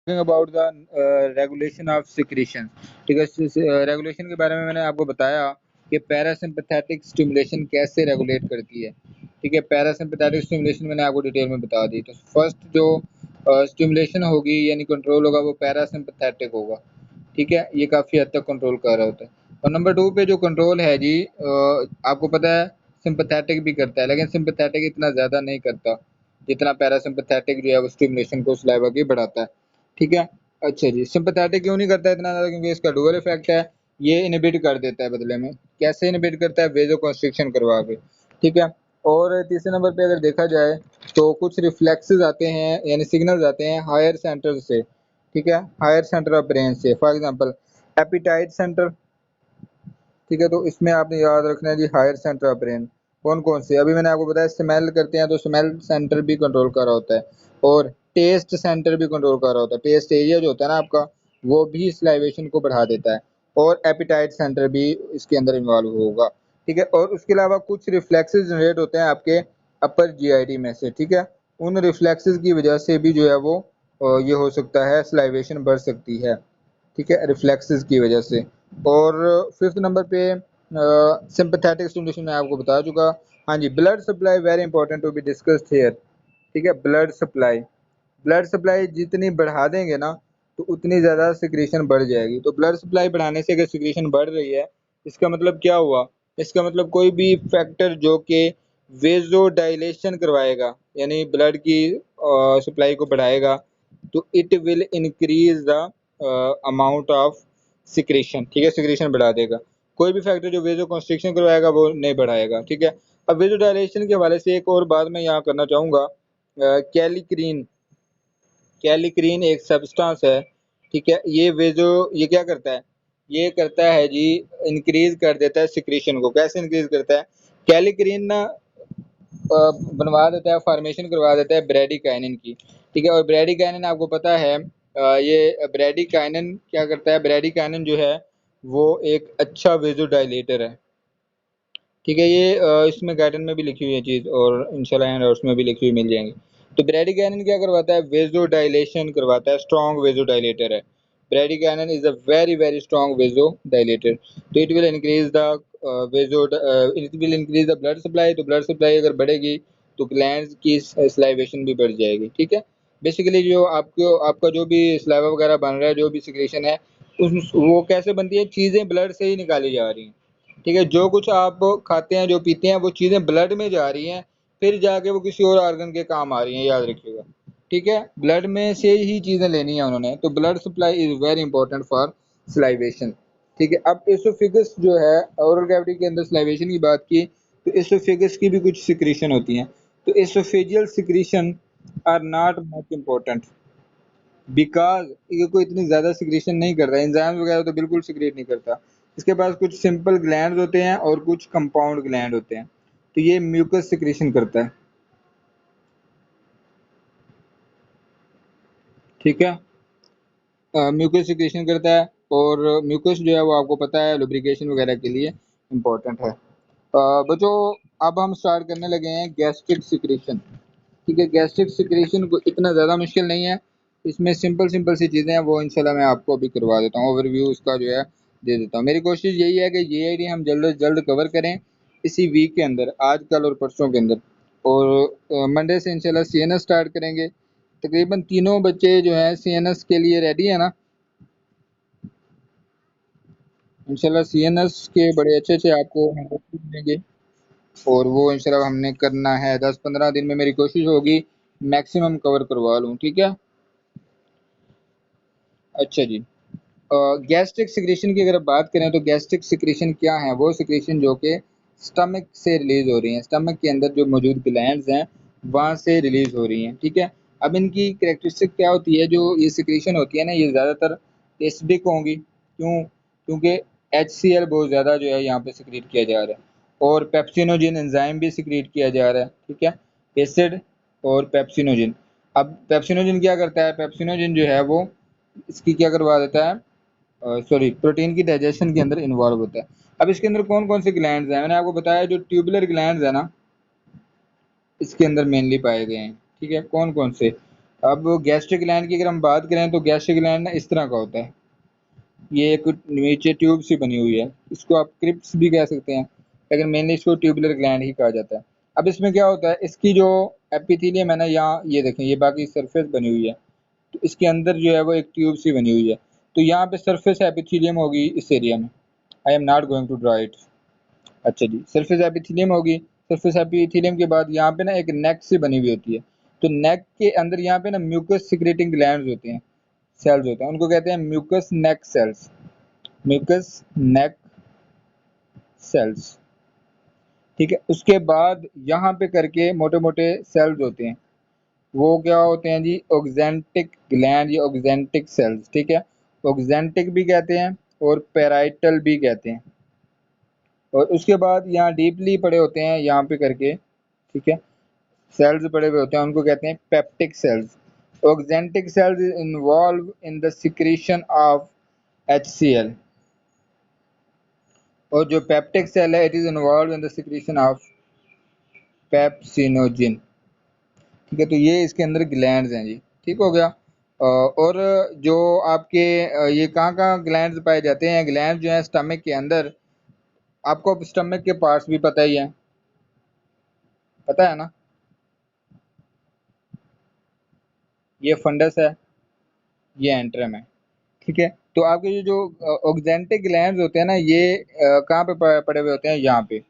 About the regulation of secretion. ठीक है, regulation के बारे में मैंने आपको बताया कि पैरासिम्पैथेटिक स्टिमुलेशन कैसे रेगुलेट करती है। ठीक है, पैरासिम्पैथेटिक स्टिमुलेशन मैंने आपको डिटेल में बता दी। तो फर्स्ट जो स्टिमुलेशन होगी यानी कंट्रोल होगा वो पैरासिम्पैथेटिक होगा। ठीक है, ये काफ़ी हद तक कंट्रोल कर रहा होता है। और नंबर 2 पे जो कंट्रोल है जी, आपको पता है सिंपैथेटिक भी करता है, लेकिन सिंपैथेटिक इतना ज़्यादा नहीं करता जितना पैरासिम्पैथेटिक जो है वो स्टिमुलेशन को सलाइवा की बढ़ाता है। ठीक है, अच्छा जी, सिंपैथेटिक क्यों नहीं करता इतना ज़्यादा, क्योंकि इसका डुअल इफेक्ट है, ये इनहिबिट कर देता है बदले में। कैसे इनहिबिट करता है? वेजो कंस्ट्रिक्शन करवा के। ठीक है, और तीसरे नंबर पे अगर देखा जाए तो कुछ रिफ्लेक्सेस आते हैं यानी सिग्नल्स आते हैं हायर सेंटर से। ठीक है, हायर सेंटर ऑफ ब्रेन से, फॉर एग्जांपल एपिटाइट सेंटर। ठीक है, तो इसमें आपने याद रखना है जी हायर सेंटर ऑफ ब्रेन कौन कौन से। अभी मैंने आपको बताया स्मेल करते हैं तो स्मेल सेंटर भी कंट्रोल कर रहा होता है, और टेस्ट सेंटर भी कंट्रोल कर रहा होता है। टेस्ट एरिया जो होता है ना आपका, वो भी स्लाइवेशन को बढ़ा देता है, और एपिटाइट सेंटर भी इसके अंदर इन्वॉल्व होगा। ठीक है, और उसके अलावा कुछ रिफ्लेक्सेस जनरेट होते हैं आपके अपर जीआईडी में से। ठीक है, उन रिफ्लेक्सेस की वजह से भी जो है वो ये हो सकता है, स्लाइवेशन बढ़ सकती है। ठीक है, रिफ्लेक्सेस की वजह से। और फिफ्थ नंबर पे सिंपैथेटिक स्टिमुलेशन मैं आपको बता चुका। हाँ जी, blood supply very important to be discussed here. ठीक है, ब्लड सप्लाई, ब्लड सप्लाई जितनी बढ़ा देंगे ना तो उतनी ज़्यादा सिक्रीशन बढ़ जाएगी। तो ब्लड सप्लाई बढ़ाने से अगर सिक्रीशन बढ़ रही है, इसका मतलब क्या हुआ? इसका मतलब कोई भी फैक्टर जो कि वेजो डायलेशन करवाएगा यानी ब्लड की सप्लाई को बढ़ाएगा, तो it will increase the amount of secretion. ठीक है, सिक्रेशन बढ़ा देगा। कोई भी फैक्टर जो वेजो कंस्ट्रिक्शन करवाएगा वो नहीं बढ़ाएगा। ठीक है, अब वेजो डायलेशन के हवाले से एक और बात मैं यहाँ करना चाहूँगा। कैलिक्रीन, कैलिक्रीन एक सब्सटेंस है। ठीक है, ये क्या करता है? ये करता है जी, इंक्रीज कर देता है सिक्रेशन को। कैसे इंक्रीज करता है? कैलिक्रीन ना बनवा देता है, फॉर्मेशन करवा देता है ब्रेडिकाइनिन की। ठीक है, और ब्रेडिकाइनिन आपको पता है, ये ब्रेडिकाइनिन क्या करता है? ब्रेडिकाइनिन जो है वो एक अच्छा वेजोडाइलेटर है। ठीक है, ये इसमें गाइडन में भी लिखी हुई है चीज़, और इंशाल्लाह एंड उसमें भी लिखी हुई मिल जाएंगी। तो ब्रेडिकाइनिन क्या करवाता है? वेजोडाइलेशन करवाता है, स्ट्रॉन्ग वेजोडाइलेटर है। Bradykinin is a very very strong vasodilator. तो it will increase the it will increase the blood supply. तो ब्लड सप्लाई अगर बढ़ेगी तो ग्लैंड्स की स्लाइवेशन भी बढ़ जाएगी। ठीक है, बेसिकली जो आपका जो भी स्लाइवा वगैरह बन रहा है, जो भी सिक्रेशन है, उस वो कैसे बनती है? चीज़ें ब्लड से ही निकाली जा रही हैं। ठीक है, जो कुछ आप खाते हैं, जो पीते हैं, वो चीज़ें ब्लड में जा रही हैं, फिर जाके वो किसी और ऑर्गन के काम आ रही हैं, याद रखिएगा। ठीक है, ब्लड में से ही चीज़ें लेनी है उन्होंने। तो blood supply is very important for salivation. ठीक है, अब एसोफेगस जो है, ओरल कैविटी के अंदर स्लाइवेशन की बात की तो एसोफेगस की भी कुछ सिक्रीशन होती हैं। तो oesophageal secretion are not much important because ये कोई इतनी ज़्यादा सिक्रेशन नहीं करता। एंजाइम वगैरह तो बिल्कुल सिक्रेट नहीं करता। इसके पास कुछ सिंपल ग्लैंड होते हैं और कुछ कंपाउंड ग्लैंड होते हैं। तो ये म्यूकस सिक्रेशन करता है। ठीक है, म्यूकस सिक्रेशन करता है, और म्यूकस जो है वो आपको पता है लुब्रिकेशन वगैरह के लिए इम्पोर्टेंट है। बच्चों, अब हम स्टार्ट करने लगे हैं गैस्ट्रिक सिक्रेशन। ठीक है, गैस्ट्रिक सिक्रेशन को इतना ज़्यादा मुश्किल नहीं है, इसमें सिंपल सिंपल सी चीज़ें हैं, वो इंशाल्लाह मैं आपको अभी करवा देता हूँ, ओवरव्यू उसका जो है दे देता हूँ। मेरी कोशिश यही है कि ये आईडी हम जल्द से जल्द कवर करें इसी वीक के अंदर, आज कल और परसों के अंदर। और मंडे से इंशाल्लाह सीएनएस स्टार्ट करेंगे। तकरीबन तीनों बच्चे जो हैं सीएनएस के लिए रेडी है ना? इंशाल्लाह सीएनएस के बड़े अच्छे अच्छे आपको मिलेंगे, और वो इंशाल्लाह हमने करना है 10-15 दिन में। मेरी कोशिश होगी मैक्सिमम कवर करवा लूँ। ठीक है, अच्छा जी, गैस्ट्रिक सिक्रेशन की अगर बात करें तो गैस्ट्रिक सिक्रेशन क्या है? वो सिक्रेशन जो कि स्टमक से रिलीज हो रही हैं, स्टमक के अंदर जो मौजूद ग्लैंड्स हैं वहाँ से रिलीज हो रही हैं। ठीक है, अब इनकी कैरेक्टरिस्टिक क्या होती है? जो ये सिक्रेशन होती है ना, ये ज़्यादातर एसिडिक होंगी। क्यों? क्योंकि HCl बहुत ज़्यादा जो है यहाँ पे सिक्रेट किया जा रहा है, और पेप्सिनोजिन एंजाइम भी सिक्रेट किया जा रहा है। ठीक है, एसिड और पेप्सिनोजिन। अब पेप्सिनोजिन क्या करता है? पेप्सिनोजिन जो है वो इसकी क्या करवा देता है? सॉरी, प्रोटीन की डाइजेशन के अंदर इन्वॉल्व होता है। अब इसके अंदर कौन कौन से ग्लैंड्स हैं? मैंने आपको बताया जो ट्यूबुलर ग्लैंड्स है ना, इसके अंदर मेनली पाए गए हैं। ठीक है, कौन कौन से? अब गैस्ट्रिक ग्लैंड की अगर हम बात करें तो गैस्ट्रिक ग्लैंड ना इस तरह का होता है, ये एक नीचे ट्यूब सी बनी हुई है, इसको आप क्रिप्स भी कह सकते हैं, लेकिन मेनली इसको ट्यूबुलर ग्लैंड ही कहा जाता है। अब इसमें क्या होता है, इसकी जो एपिथेलियम है ना, यहाँ ये देखें, ये बाकी सरफेस बनी हुई है, तो इसके अंदर जो है वो एक ट्यूब सी बनी हुई है, तो यहाँ पे सरफेस एपिथेलियम होगी इस एरिया में। I am not going to draw it. अच्छा जी, सरफेस एपिथेलियम होगी। सरफेस एपिथेलियम के बाद यहाँ पे ना एक नेक से बनी हुई होती है, तो नेक के अंदर यहाँ पे ना म्यूकस सिक्रेटिंग ग्लैंड्स होते हैं, सेल्स होते हैं, उनको कहते हैं म्यूकस नेक सेल्स। म्यूकस नेक सेल्स, ठीक है। उसके बाद यहाँ पे करके मोटे मोटे सेल्स होते हैं, वो क्या होते हैं जी, ऑक्जेंटिक ग्लैंड या ऑक्जेंटिक सेल्स, ठीक है। ऑक्जेंटिक भी कहते हैं और पेराइटल भी कहते हैं। और उसके बाद यहाँ डीपली पड़े होते हैं यहाँ पे करके, ठीक है, सेल्स पड़े हुए होते हैं, उनको कहते हैं peptic cells. Oxyntic cells involve in the secretion of HCl, और जो पेप्टिक सेल है it is involve in the secretion of pepsinogen, ठीक है। तो ये इसके अंदर ग्लैंड्स हैं जी, ठीक हो गया। और जो आपके ये कहाँ कहाँ ग्लैंड्स पाए जाते हैं, ग्लैंड जो है स्टमक के अंदर, आपको स्टमक के पार्ट्स भी पता ही है, पता है ना, ये फंडस है, ये एंट्रम है, ठीक है। तो आपके ये जो ऑक्जेंटिक ग्लैंड्स होते हैं ना, ये कहाँ पे पड़े हुए होते हैं, यहाँ पे,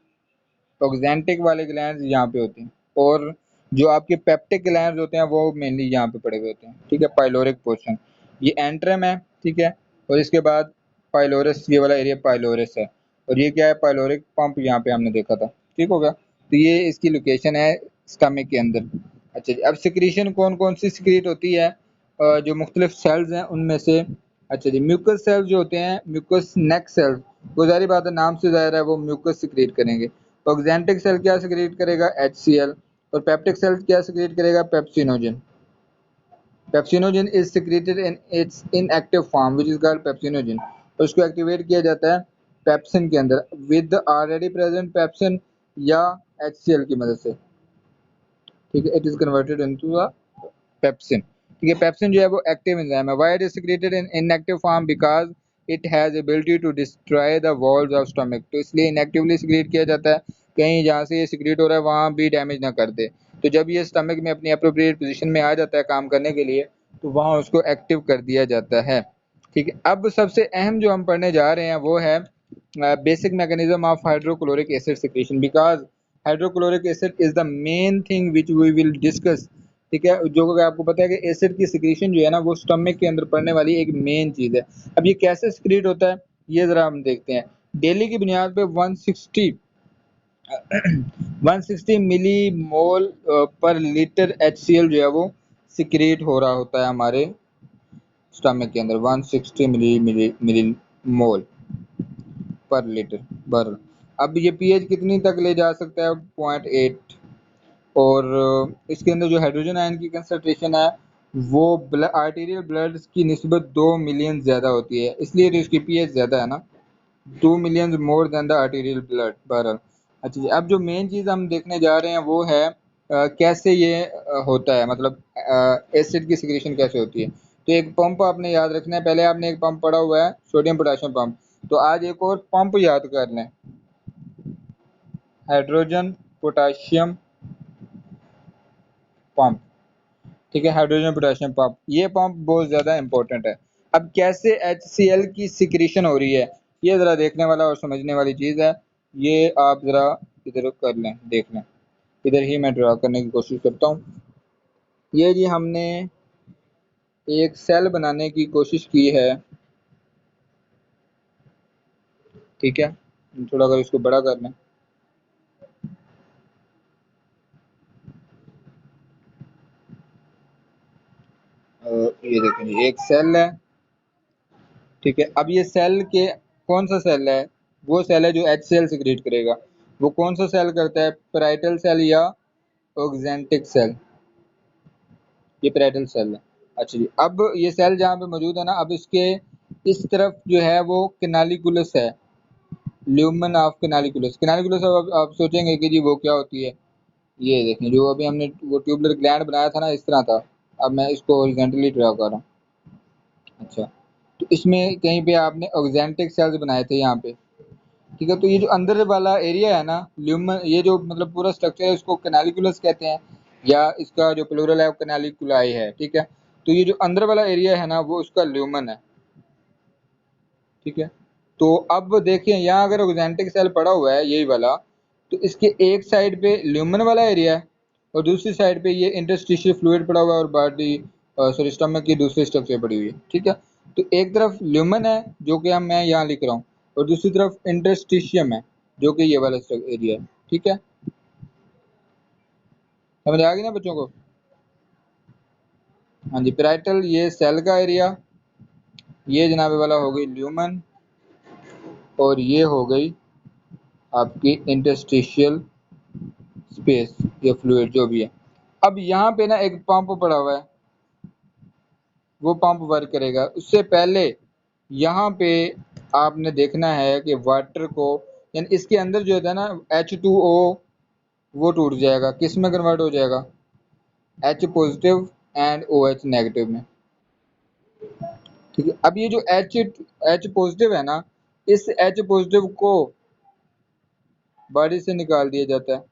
ऑक्जेंटिक वाले ग्लैंड्स यहाँ पे होते हैं, और जो आपके पेप्टिक ग्लैंड्स होते हैं वो मेनली यहाँ पे पड़े हुए होते हैं, ठीक है, पाइलोरिक पोर्शन, ये एंट्रम है, ठीक है। और इसके बाद पाइलोरस, ये वाला एरिया पाइलोरस है, और ये क्या है, पाइलोरिक पंप, यहाँ पे हमने देखा था, ठीक होगा। तो ये इसकी लोकेशन है स्टमक के अंदर। अच्छा जी, अब सिक्रीशन कौन कौन सी सिक्रीट होती है, जो मुख्तलिफ सेल्स हैं उनमें से। अच्छा जी, म्यूकस सेल्स जो होते हैं, म्यूकस नेक सेल्स, वो जारी बात है नाम से ज़ाहिर है वो म्यूकस सिक्रीट करेंगे। ऑक्जेंटिक सेल क्या सिक्रीट करेगा, HCl, और पेप्टिक सेल क्या सिक्रीट करेगा, pepsinogen. Pepsinogen is secreted in its inactive form which is called pepsinogen, और उसको एक्टिवेट किया जाता है पेप्सिन के अंदर विद ऑलरेडी प्रेजेंट पेप्सिन या HCl की मदद से, ठीक है। It is converted into a pepsin, ठीक है। पेप्सिन जो है वो एक्टिव एंजाइम है। Why it is secreted in inactive form, because it has ability to destroy the walls of stomach, तो इसलिए इनएक्टिवली सिक्रेट किया जाता है, कहीं जहाँ से ये सिक्रेट हो रहा है वहाँ भी डैमेज ना कर दे। तो जब ये स्टमक में अपनी अप्रोप्रिएट पोजीशन में आ जाता है काम करने के लिए, तो वहाँ उसको एक्टिव कर दिया जाता है, ठीक है। अब सबसे अहम जो हम पढ़ने जा रहे हैं वो है basic mechanism of hydrochloric acid secretion, because hydrochloric acid is the main thing which we will discuss, ठीक है। जो कि आपको पता है कि एसिड की सिक्रीशन जो है ना वो स्टमक के अंदर पड़ने वाली एक मेन चीज़ है। अब ये कैसे सिक्रीट होता है, ये ज़रा हम देखते हैं। डेली की बुनियाद पे 160 मिली मोल पर लीटर HCl जो है वो सिक्रीट हो रहा होता है हमारे स्टमक के अंदर, 160 मिली मोल पर लीटर बर। अब ये pH कितनी तक ले जा सकता है, 0.8, और इसके अंदर जो हाइड्रोजन आयन की कंसंट्रेशन है वो आर्टीरियल ब्लड की निस्बत 2 मिलियन ज़्यादा होती है, इसलिए तो इसकी पीएच ज़्यादा है ना, 2 million more than the arterial blood बहरहाल। अच्छा जी, अब जो मेन चीज़ हम देखने जा रहे हैं वो है कैसे ये होता है, मतलब एसिड की सिक्रेशन कैसे होती है। तो एक पंप आपने याद रखना है, पहले आपने एक पंप पढ़ा हुआ है सोडियम पोटेशियम पंप, तो आज एक और पंप याद कर लें, हाइड्रोजन पोटेशियम पंप, ठीक है, हाइड्रोजन पोटेशियम पंप। ये पंप बहुत ज़्यादा इंपॉर्टेंट है। अब कैसे HCl की सिक्रीशन हो रही है, ये ज़रा देखने वाला और समझने वाली चीज़ है, ये आप ज़रा इधर कर लें, देख लें, इधर ही मैं ड्रा करने की कोशिश करता हूँ। ये जी हमने एक सेल बनाने की कोशिश की है, ठीक है, थोड़ा अगर इसको बड़ा कर लें, ये देखें जी एक सेल है, ठीक है। अब ये सेल के कौन सा सेल है, वो सेल है जो HCl सिक्रीट करेगा। वो कौन सा सेल करता है, पेराइटल सेल या ऑक्जेंटिक सेल, ये पेराइटल सेल है। अच्छा जी, अब ये सेल जहाँ पे मौजूद है ना, अब इसके इस तरफ जो है वो कैनालिकुलस है, ल्यूमन ऑफ कैनालिकुलस। कैनालिकुलस अब आप सोचेंगे कि जी वो क्या होती है, ये देखें जो अभी हमने वो ट्यूबुलर ग्लैंड बनाया था ना, इस तरह था, अब मैं इसको हॉरिजॉन्टली ड्रा कर रहा हूँ। अच्छा, तो इसमें कहीं पे आपने ऑक्जेंटिक सेल्स बनाए थे यहाँ पे, ठीक है। तो ये जो अंदर वाला एरिया है ना ल्यूमन, ये जो मतलब पूरा स्ट्रक्चर है इसको कैनालिकुलस कहते हैं, या इसका जो प्लूरल है वो कैनालिकुलाई है, ठीक है। तो ये जो अंदर वाला एरिया है ना वो उसका ल्यूमन है, ठीक है। तो अब देखिए यहाँ अगर ऑक्जेंटिक सेल पड़ा हुआ है यही वाला, तो इसके एक साइड पे ल्यूमन वाला एरिया है और दूसरी साइड पे ये इंटरस्टिशियल फ्लूइड पड़ा हुआ है और बॉडी सॉरी स्टमक की दूसरी स्ट्रक्चर पड़ी हुई है, ठीक है। तो एक तरफ ल्यूमन है जो कि हम मैं यहाँ लिख रहा हूँ, और दूसरी तरफ इंटरस्टिशियम है जो कि ये वाला एरिया है, ठीक है। समझ आ गई ना बच्चों को? हाँ जी, पेराइटल ये सेल का एरिया, ये जनाबे वाला हो गई ल्यूमन, और ये हो गई आपकी इंटरस्टिशियल स्पेस या फ्लूइड जो भी है। अब यहाँ पे ना एक पंप पड़ा हुआ है, वो पंप वर्क करेगा। उससे पहले यहाँ पे आपने देखना है कि वाटर को, यानी इसके अंदर जो होता है ना H2O, वो टूट जाएगा, किस में कन्वर्ट हो जाएगा? H positive and OH negative में, ठीक है। अब ये जो H पॉजिटिव है ना, इस H पॉजिटिव को बॉडी से निकाल दिया जाता है।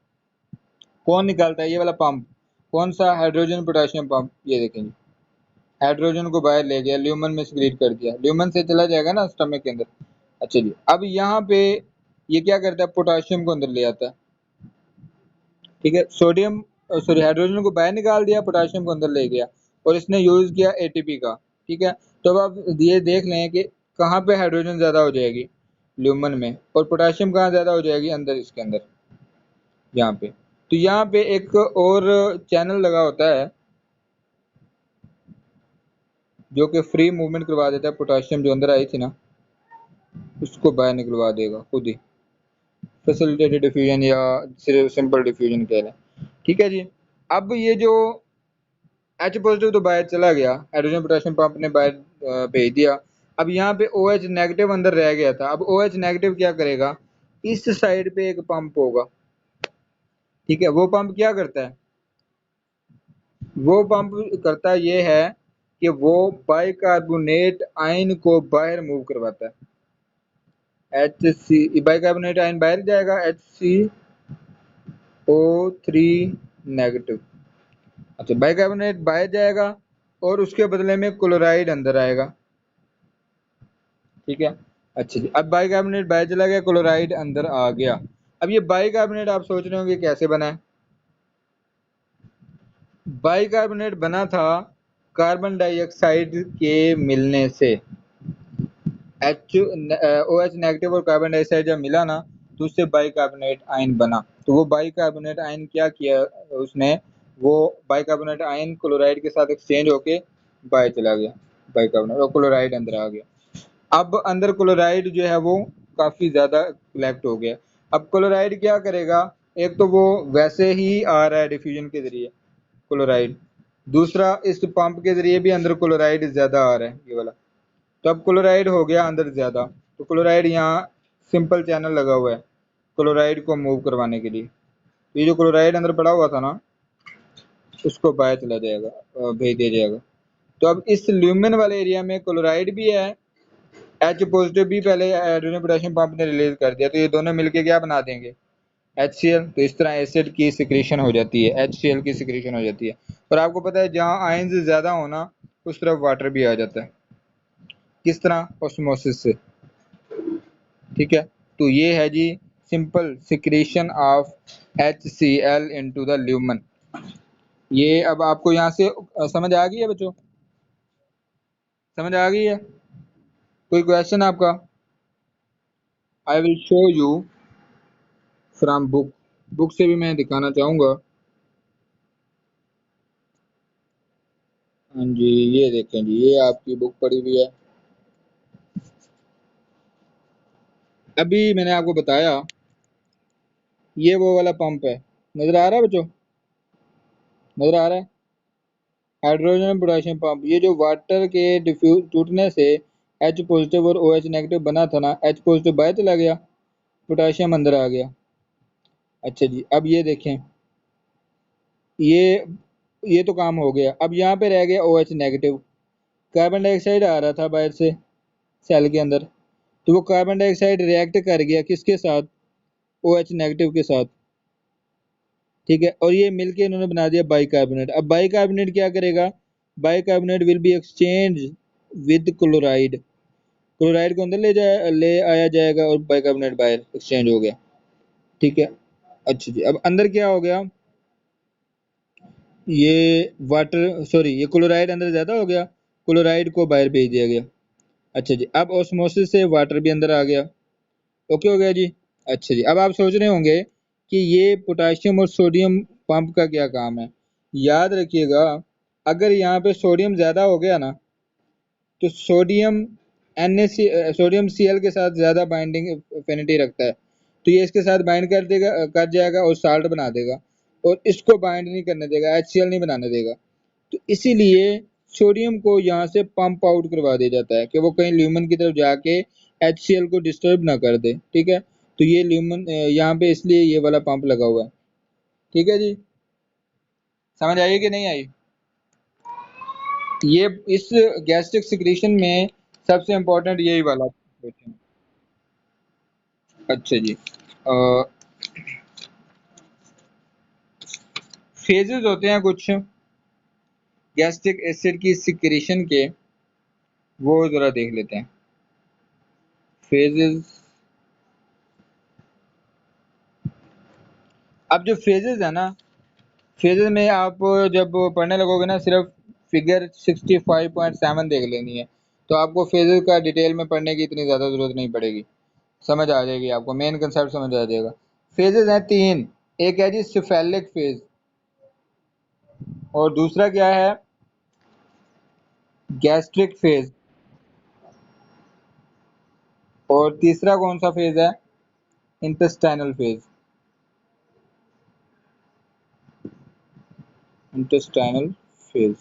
कौन निकालता है? ये वाला पंप। कौन सा? Hydrogen potassium pump. ये देखेंगे, हाइड्रोजन को बाहर ले गया, ल्यूमन में सिक्रीट कर दिया, ल्यूमन से चला जाएगा ना स्टमक के अंदर। अच्छा जी, अब यहाँ पे ये क्या करता है? पोटेशियम को अंदर ले आता है, ठीक है। सोडियम सॉरी हाइड्रोजन को बाहर निकाल दिया, पोटेशियम को अंदर ले गया, और इसने यूज किया एटीपी का, ठीक है। तो अब आप ये देख लें कि कहाँ पे हाइड्रोजन ज्यादा हो जाएगी? ल्यूमन में। और पोटेशियम कहाँ ज्यादा हो जाएगी? अंदर, इसके अंदर, यहाँ पे। तो यहाँ पे एक और चैनल लगा होता है जो कि फ्री मूवमेंट करवा देता है, पोटेशियम जो अंदर आई थी ना उसको बाहर निकलवा देगा खुद ही। फैसिलिटेटेड डिफ्यूजन या सिर्फ सिंपल डिफ्यूजन कह रहे हैं, ठीक है जी। अब ये जो H पॉजिटिव तो बाहर चला गया, हाइड्रोजन पोटेशियम पंप ने बाहर भेज दिया। अब यहाँ पे OH नेगेटिव अंदर रह गया था। अब OH नेगेटिव क्या करेगा? इस साइड पे एक पंप होगा, ठीक है। वो पंप क्या करता है? वो पंप करता ये है कि वो बाइकार्बोनेट आयन को बाहर मूव करवाता है। HC बाइकार्बोनेट आयन बाहर जाएगा, HCO3 नेगेटिव। अच्छा, बाइकार्बोनेट बाहर जाएगा और उसके बदले में क्लोराइड अंदर आएगा, ठीक है। अच्छा जी, अब बाइकार्बोनेट बाहर चला गया, क्लोराइड अंदर आ गया। अब ये बाइकार्बोनेट आप सोच रहे होंगे कैसे बना है? बाइकार्बोनेट बना था कार्बन डाइऑक्साइड के मिलने से। OH नेगेटिव और कार्बन डाइऑक्साइड जब मिला ना तो उससे बाइकार्बोनेट आयन बना। तो वो बाइकार्बोनेट आयन क्या किया उसने? वो बाइकार्बोनेट आयन क्लोराइड के साथ एक्सचेंज होके बाहर चला गया, बाइकार्बोनेट, और क्लोराइड अंदर आ गया। अब अंदर क्लोराइड जो है वो काफी ज्यादा कलेक्ट हो गया। अब क्लोराइड क्या करेगा? एक तो वो वैसे ही आ रहा है डिफ्यूजन के जरिए क्लोराइड, दूसरा इस पंप के जरिए भी अंदर क्लोराइड ज्यादा आ रहा है, ये वाला। तो अब क्लोराइड हो गया अंदर ज्यादा, तो क्लोराइड यहाँ सिंपल चैनल लगा हुआ है क्लोराइड को मूव करवाने के लिए। तो ये जो क्लोराइड अंदर पड़ा हुआ था ना उसको बाहर चला जाएगा, भेज दिया जाएगा। तो अब इस ल्यूमेन वाले एरिया में क्लोराइड भी है, H पॉजिटिव भी पहले हाइड्रोजन पोटेशियम पंप ने रिलीज कर दिया, तो ये दोनों मिलके क्या बना देंगे? HCl। तो इस तरह एसिड की सिक्रीशन हो जाती है, HCl की सिक्रीशन हो जाती है। और आपको पता है जहाँ आयंस ज्यादा होना उस तरफ वाटर भी आ जाता है, किस तरह? ऑस्मोसिस से, ठीक है। तो ये है जी simple secretion of HCl into the lumen. ये अब आपको यहाँ से समझ आ गई है बच्चों? समझ आ गई है? कोई क्वेश्चन आपका? I will show you from book, book से भी मैं दिखाना चाहूंगा। हाँ जी, ये देखें जी, ये आपकी बुक पड़ी हुई है। अभी मैंने आपको बताया ये वो वाला पंप है, नजर आ रहा है बच्चों? नजर आ रहा है? Hydrogen potassium pump. ये जो वाटर के डिफ्यूज टूटने से H पॉजिटिव और OH नेगेटिव बना था ना, H पॉजिटिव बाहर चला गया, पोटेशियम अंदर आ गया। अच्छा जी, अब ये देखें, ये ये तो काम हो गया। अब यहाँ पे रह गया OH नेगेटिव। कार्बन डाइऑक्साइड आ रहा था बाहर से सेल के अंदर, तो वो कार्बन डाइऑक्साइड रिएक्ट कर गया किसके साथ, OH नेगेटिव के साथ, ठीक है। और ये मिलके इन्होंने बना दिया बाइकार्बोनेट। अब बाइकार्बोनेट क्या करेगा, bicarbonate will be exchange with chloride, chloride को अंदर ले आया जाएगा और बाइकार्बोनेट बाहर एक्सचेंज हो गया, ठीक है। अच्छा जी, अब अंदर क्या हो गया, ये वाटर सॉरी ये क्लोराइड अंदर ज़्यादा हो गया, क्लोराइड को बाहर भेज दिया गया। अच्छा जी, अब ऑस्मोसिस से वाटर भी अंदर आ गया। ओके हो गया जी। अच्छा जी, अब आप सोच रहे होंगे कि ये पोटाशियम और सोडियम पंप का क्या काम है। याद रखिएगा, अगर यहाँ पे सोडियम ज़्यादा हो गया ना, तो सोडियम सोडियम Cl के साथ ज़्यादा बाइंडिंग एफिनिटी रखता है, तो ये इसके साथ बाइंड कर देगा, कर जाएगा और साल्ट बना देगा, और इसको बाइंड नहीं करने देगा, HCl नहीं बनाने देगा। तो इसीलिए सोडियम को यहाँ से पंप आउट करवा दिया जाता है कि वो कहीं ल्यूमन की तरफ जाके HCl को डिस्टर्ब ना कर दे, ठीक है। तो ये ल्यूमन यहाँ पे इसलिए ये वाला पंप लगा हुआ है, ठीक है जी। समझ आई कि नहीं आई। ये इस गैस्ट्रिक सिक्रीशन में सबसे इम्पोर्टेंट यही वाला क्वेश्चन। अच्छा जी, फेजेस होते हैं कुछ गैस्ट्रिक एसिड की सिक्रीशन के, वो जरा देख लेते हैं। फेजेस, अब जो फेजेस है ना, फेजेस में आप जब पढ़ने लगोगे ना, सिर्फ फिगर 65.7 देख लेनी है, तो आपको फेजेस का डिटेल में पढ़ने की इतनी ज़्यादा ज़रूरत नहीं पड़ेगी, समझ आ जाएगी आपको, मेन कंसेप्ट समझ आ जाएगा। फेजेस हैं 3, एक है जी सिफेलिक फेज, और दूसरा क्या है, गैस्ट्रिक फेज, और तीसरा कौन सा फेज है, इंटेस्टाइनल फेज, इंटेस्टाइनल फेज,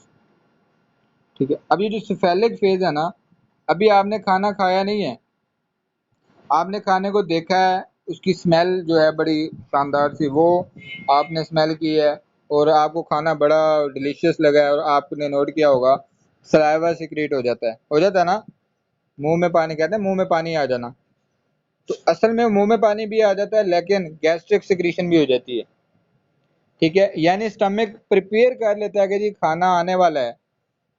ठीक है। अब ये जो सिफेलिक फेज है ना, अभी आपने खाना खाया नहीं है, आपने खाने को देखा है, उसकी स्मेल जो है बड़ी शानदार सी, वो आपने स्मेल की है, और आपको खाना बड़ा डिलीशियस लगा है, और आपने नोट किया होगा सलाइवा सिक्रेट हो जाता है ना, मुंह में पानी, कहते हैं मुंह में पानी आ जाना, तो असल में मुंह में पानी भी आ जाता है, लेकिन गैस्ट्रिक सिक्रीशन भी हो जाती है, ठीक है। यानी स्टमक प्रिपेयर कर लेता है कि जी खाना आने वाला है,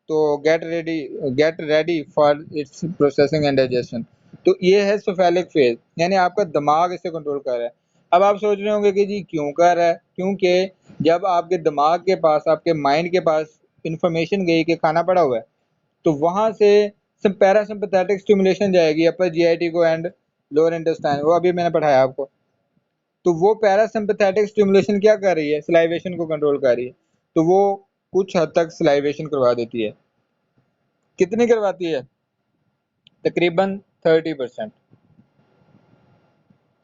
तो get ready for its processing and digestion. तो ये है सोफेलिक फेज, यानी आपका दिमाग इसे कंट्रोल कर रहा है। अब आप सोच रहे होंगे कि जी क्यों कर रहा है, क्योंकि जब आपके दिमाग के पास, आपके माइंड के पास इंफॉर्मेशन गई कि खाना पड़ा हुआ है, तो वहां से पैरासिम्पथेटिक स्टिमुलेशन जाएगी अपर जीआईटी को एंड लोअर इंटेस्टाइन, वो अभी मैंने पढ़ाया आपको। तो वो पैरासिम्पथेटिक स्टिमुलेशन क्या कर रही है, स्लाइवेशन को कंट्रोल कर रही है, तो वो कुछ हद तक स्लाइवेशन करवा देती है। कितनी करवाती है, तकरीबन 30%,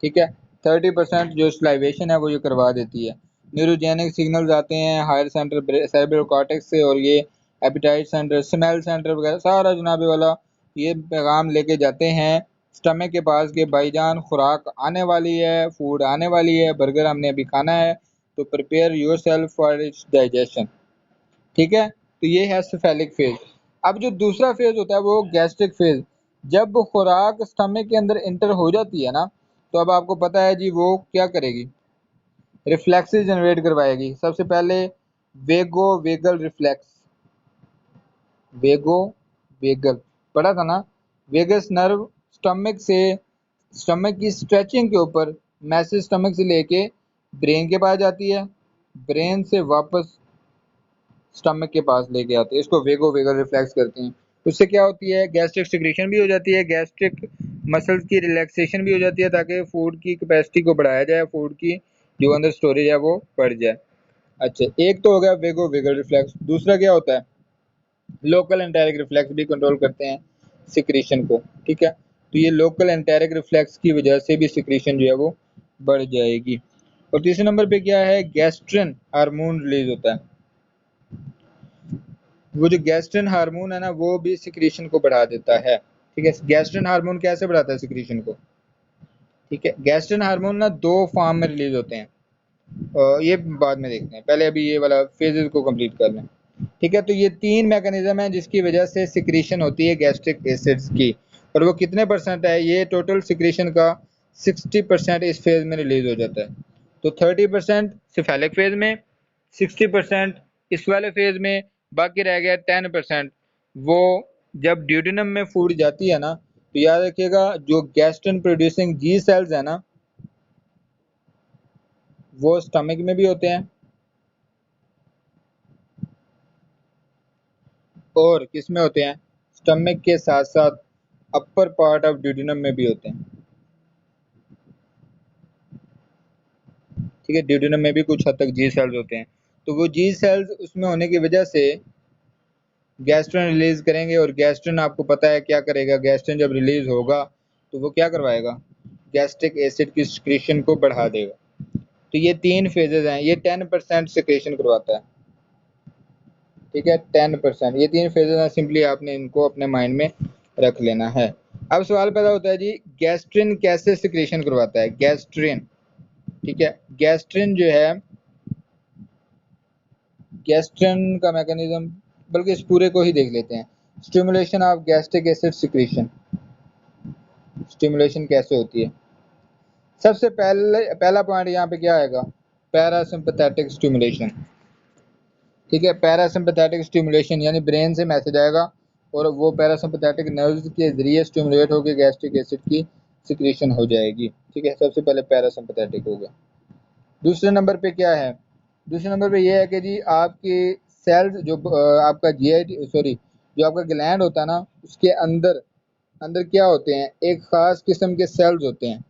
ठीक है। 30% जो स्लाइवेशन है वो ये करवा देती है। न्यूरोजेनिक सिग्नल्स आते हैं हायर सेंटर सेरेब्रल कॉर्टेक्स से, और ये एपिटाइट सेंटर, स्मेल सेंटर वगैरह सारा जनाबे वाला ये पैगाम लेके जाते हैं स्टमक के पास कि भाईजान खुराक आने वाली है, फूड आने वाली है, बर्गर हमने अभी खाना है, तो prepare your self for its digestion, ठीक है। तो ये है सेफेलिक फेज। अब जो दूसरा फेज होता है वो गैस्ट्रिक फेज, जब खुराक स्टमक के अंदर इंटर हो जाती है ना, तो अब आपको पता है जी वो क्या करेगी, रिफ्लेक्सेस जनरेट करवाएगी। सबसे पहले वेगो वेगल रिफ्लेक्स, वेगो वेगल पढ़ा था ना, वेगस नर्व स्टमक से, स्टमक की स्ट्रेचिंग के ऊपर मैसेज स्टमक से लेके ब्रेन के पास जाती है, ब्रेन से वापस स्टमक के पास लेके आते हैं, इसको वेगो वेगल रिफ्लेक्स करते हैं। उससे क्या होती है, गैस्ट्रिक सिक्रीशन भी हो जाती है, गैस्ट्रिक मसल्स की रिलैक्सेशन भी हो जाती है, ताकि फूड की कैपेसिटी को बढ़ाया जाए, फूड की जो अंदर स्टोरेज है वो बढ़ जाए। अच्छा, एक तो हो गया वेगो वेगल रिफ्लेक्स, दूसरा क्या होता है, लोकल एंटेरिक रिफ्लेक्स भी कंट्रोल करते हैं सिक्रीशन को, ठीक है। तो ये लोकल एंटेरिक रिफ्लेक्स की वजह से भी सिक्रीशन जो है वो बढ़ जाएगी। और तीसरे नंबर पे क्या है, गैस्ट्रिन हार्मोन रिलीज होता है। वो जो गैस्ट्रिन हार्मोन है ना, वो भी सिक्रीशन को बढ़ा देता है, ठीक है। गैस्ट्रिन हार्मोन कैसे बढ़ाता है सिक्रीशन को, ठीक है। गैस्ट्रिन हार्मोन ना दो फॉर्म में रिलीज होते हैं, ये बाद में देखते हैं, पहले अभी ये वाला फेजेस को कंप्लीट कर लें। ठीक है, तो ये 3 मैकेनिज्म है जिसकी वजह से सिक्रीशन होती है गैस्ट्रिक एसिड्स की, और वो कितने परसेंट है, ये टोटल सिक्रीशन का 60% इस फेज में रिलीज हो जाता है। तो 30% सिफेलिक फेज में, 60% इस वाले फेज में, बाकी रह गया 10%। वो जब ड्यूडेनम में फूड जाती है ना, तो याद रखिएगा जो गैस्ट्रिन प्रोड्यूसिंग जी सेल्स है ना, वो स्टमक में भी होते हैं और किस में होते हैं, स्टमक के साथ साथ अपर पार्ट ऑफ ड्यूडेनम में भी होते हैं। ठीक है, ड्यूडेनम में भी कुछ हद तक जी सेल्स होते हैं। तो वो जी सेल्स उसमें होने की वजह से गैस्ट्रिन रिलीज करेंगे, और गैस्ट्रिन आपको पता है क्या करेगा, गैस्ट्रिन जब रिलीज होगा तो वो क्या करवाएगा, गैस्ट्रिक एसिड की सिक्रीशन को बढ़ा देगा। तो ये 3 फेजेस हैं, ये 10% सिक्रीशन करवाता है। ठीक है, 10%, ये 3 फेजेस हैं, सिंपली आपने इनको अपने माइंड में रख लेना है। अब सवाल पैदा होता है जी, गैस्ट्रिन कैसे सिक्रीशन करवाता है, गैस्ट्रिन। ठीक है, गैस्ट्रिन जो है, गैस्ट्रिन का मैकेनिज्म, बल्कि इस पूरे को ही देख लेते हैं। Stimulation of gastric acid secretion, stimulation कैसे होती है। सबसे पहला पॉइंट यहाँ पे क्या आएगा, पैरासिम्पथेटिक स्टिमुलेशन। ठीक है, पैरासिम्पथेटिक स्टिमुलेशन यानी ब्रेन से मैसेज आएगा और वो पैरासिम्पथेटिक नर्व्स के जरिए स्टिमुलेट होकर गैस्ट्रिक एसिड की सिक्रीशन हो जाएगी। ठीक है, सबसे पहले पैरासिम्पथेटिक हो गया। दूसरे नंबर पे क्या है, दूसरे नंबर पे ये है कि जी आपकी सेल्स जो आपका जीआईटी सॉरी जो आपका ग्लैंड होता है ना, उसके अंदर अंदर क्या होते हैं, एक खास किस्म के सेल्स होते हैं,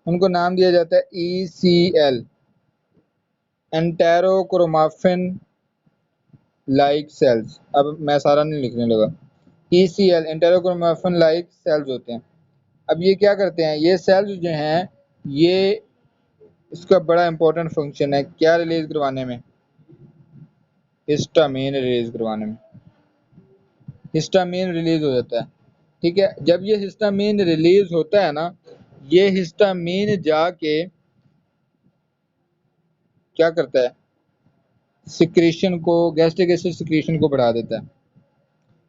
उनको नाम दिया जाता है ECL, एंटेरोक्रोमाफिन लाइक सेल्स। अब मैं सारा नहीं लिखने लगा। ECL एंटेरोक्रोमाफिन लाइक सेल्स होते हैं। अब ये क्या करते हैं, ये सेल्स जो हैं, ये इसका बड़ा इंपॉर्टेंट फंक्शन है क्या रिलीज करवाने में, हिस्टामीन रिलीज करवाने में। हिस्टामीन रिलीज हो जाता है। ठीक है, जब ये हिस्टामीन रिलीज होता है ना, ये हिस्टामीन जाके क्या करता है, सिक्रीशन को, गैस्ट्रिक एसिड सिक्रीशन को बढ़ा देता है।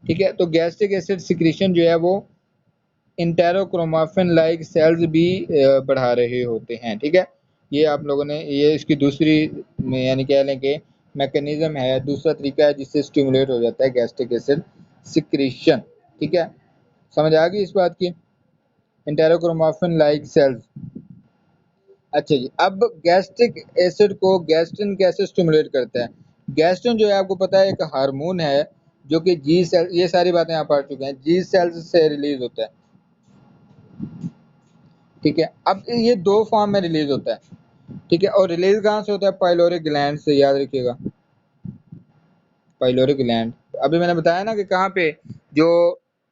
ठीक है, तो गैस्ट्रिक एसिड सिक्रीशन जो है वो इंटेरोक्रोमाफिन लाइक सेल्स भी बढ़ा रहे होते हैं। ठीक है, ये आप लोगों ने, ये इसकी दूसरी यानी कह लें कि मैकेनिज्म है, दूसरा तरीका है जिससे स्टिमुलेट हो जाता है गैस्ट्रिक एसिड सिक्रीशन। ठीक है, समझ आ गई इस बात की, इंटेरोक्रोमाफिन लाइक सेल्स। अच्छा जी, अब गैस्ट्रिक एसिड को गैस्ट्रिन कैसे स्टिमुलेट करता है। गैस्ट्रिन जो है आपको पता है एक हार्मोन है जो कि जी सेल, ये सारी बातें आप पढ़ चुके हैं, जी सेल्स से रिलीज होता है। ठीक है, अब ये 2 फॉर्म में रिलीज होता है। ठीक है, और रिलीज कहाँ से होता है, पाइलोरिक ग्लैंड से, याद रखिएगा, पाइलोरिक ग्लैंड। अभी मैंने बताया ना कि कहाँ पे जो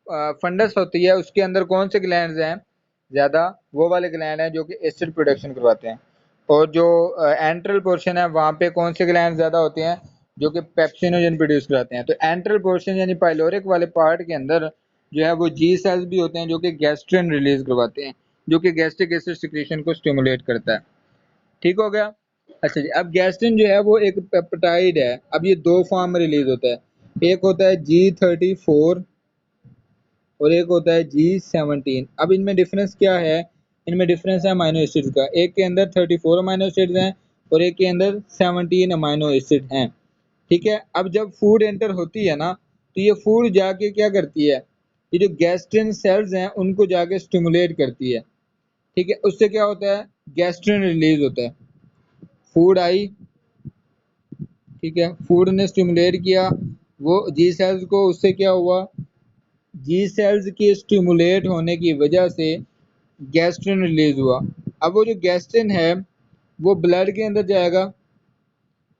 फंडस होती है उसके अंदर कौन से ग्लैंड्स हैं ज्यादा, वो वाले ग्लैंड हैं जो कि एसिड प्रोडक्शन करवाते हैं। और जो एंट्रल पोर्शन है वहाँ पे कौन से ग्लैंड ज्यादा होते हैं जो कि पेप्सिनोजन प्रोड्यूस कराते हैं। तो एंट्रल पोर्शन यानी पाइलोरिक वाले पार्ट के अंदर जो है वो जी सेल्स भी होते हैं जो कि गैस्ट्रिन रिलीज करवाते हैं, जो कि गैस्ट्रिक एसिड सिक्रीशन को स्टिमुलेट करता है। ठीक हो गया। अच्छा जी, अब गैस्ट्रिन जो है वो एक पेप्टाइड है। अब ये 2 फॉर्म में रिलीज होता है, एक होता है G34 और एक होता है G17। अब इनमें डिफरेंस क्या है, इनमें डिफरेंस है अमाइनो एसिड का, एक के अंदर 34 अमाइनो एसिड हैं और एक के अंदर 17 अमाइनो एसिड हैं। ठीक है, अब जब फूड एंटर होती है ना, तो ये फूड जाके क्या करती है, ये जो गैस्ट्रिन सेल्स हैं उनको जाके स्टिमुलेट करती है। ठीक है, उससे क्या होता है, गैस्ट्रिन रिलीज होता है। फूड आई, ठीक है, फूड ने स्टिमुलेट किया वो जी सेल्स को, उससे क्या हुआ, जी सेल्स के स्टिमुलेट होने की वजह से गैस्ट्रिन रिलीज हुआ। अब वो जो गैस्ट्रिन है वो ब्लड के अंदर जाएगा,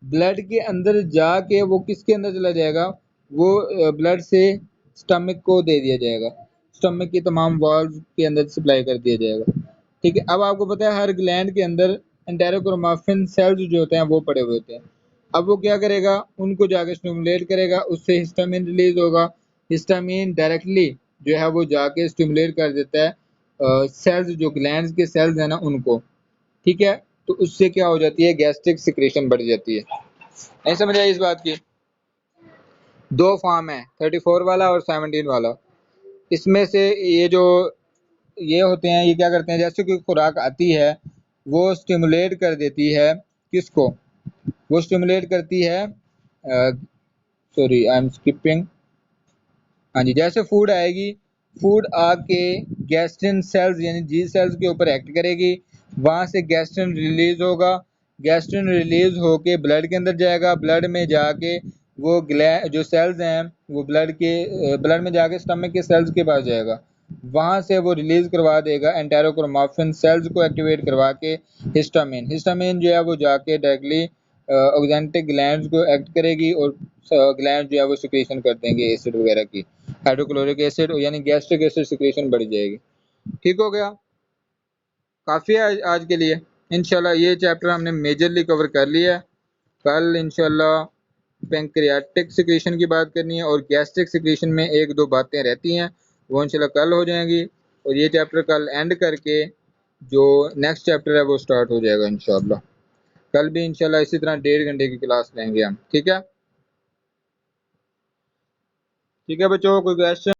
ब्लड के अंदर जाके वो किसके अंदर चला जाएगा, वो ब्लड से स्टमक को दे दिया जाएगा, स्टमक की तमाम वाल्व के अंदर सप्लाई कर दिया जाएगा। ठीक है, अब आपको पता है हर ग्लैंड के अंदर एंटेरोक्रोमाफिन सेल्स जो होते हैं वो पड़े हुए होते हैं। अब वो क्या करेगा, उनको जाके स्टिमुलेट करेगा, उससे हिस्टामिन रिलीज होगा। हिस्टामिन डायरेक्टली जो है वो जाके स्टिमुलेट कर देता है सेल्स, जो ग्लैंड्स के सेल्स हैं ना उनको। ठीक है, तो उससे क्या हो जाती है, गैस्ट्रिक सिक्रेशन बढ़ जाती है। नहीं समझ आई इस बात की? दो फॉर्म है, 34 वाला और 17 वाला। इसमें से ये जो ये होते हैं, ये क्या करते हैं, जैसे कोई खुराक आती है वो स्टिमुलेट कर देती है किसको, वो स्टिमुलेट करती है, सॉरी आई एम स्किपिंग, हाँ जी, जैसे फूड आएगी, फूड आके गैस्ट्रिन सेल्स यानी जी सेल्स के ऊपर एक्ट करेगी, वहां से गैस्ट्रिन रिलीज होगा, गैस्ट्रिन रिलीज होके ब्लड के अंदर जाएगा, ब्लड में जाके वो जो सेल्स हैं वो ब्लड में जाके स्टमक के सेल्स के पास जाएगा, वहां से वो रिलीज करवा देगा एंटेरोक्रोमाफिन सेल्स को एक्टिवेट करवा के हिस्टामिन, हिस्टामिन जो है वो जाके डायरेक्टली ऑक्जेंटिक ग्लैंड्स को एक्ट करेगी और ग्लैंड जो है वो सिक्रेशन कर देंगे एसिड वगैरह की, हाइड्रोक्लोरिक एसिड यानी गैस्ट्रिक एसिड सिक्रेशन बढ़ जाएगी। ठीक हो गया, काफ़ी है आज के लिए। इंशाल्लाह ये चैप्टर हमने मेजरली कवर कर लिया है। कल इंशाल्लाह पैंक्रियाटिक सिक्रेशन की बात करनी है और गैस्ट्रिक सिक्रेशन में एक दो बातें रहती हैं, वो इंशाल्लाह कल हो जाएंगी, और ये चैप्टर कल एंड करके जो नेक्स्ट चैप्टर है वो स्टार्ट हो जाएगा इंशाल्लाह। कल भी इंशाल्लाह इसी तरह 1.5 घंटे की क्लास लेंगे हम। ठीक है, ठीक है बच्चों, कोई क्वेश्चन?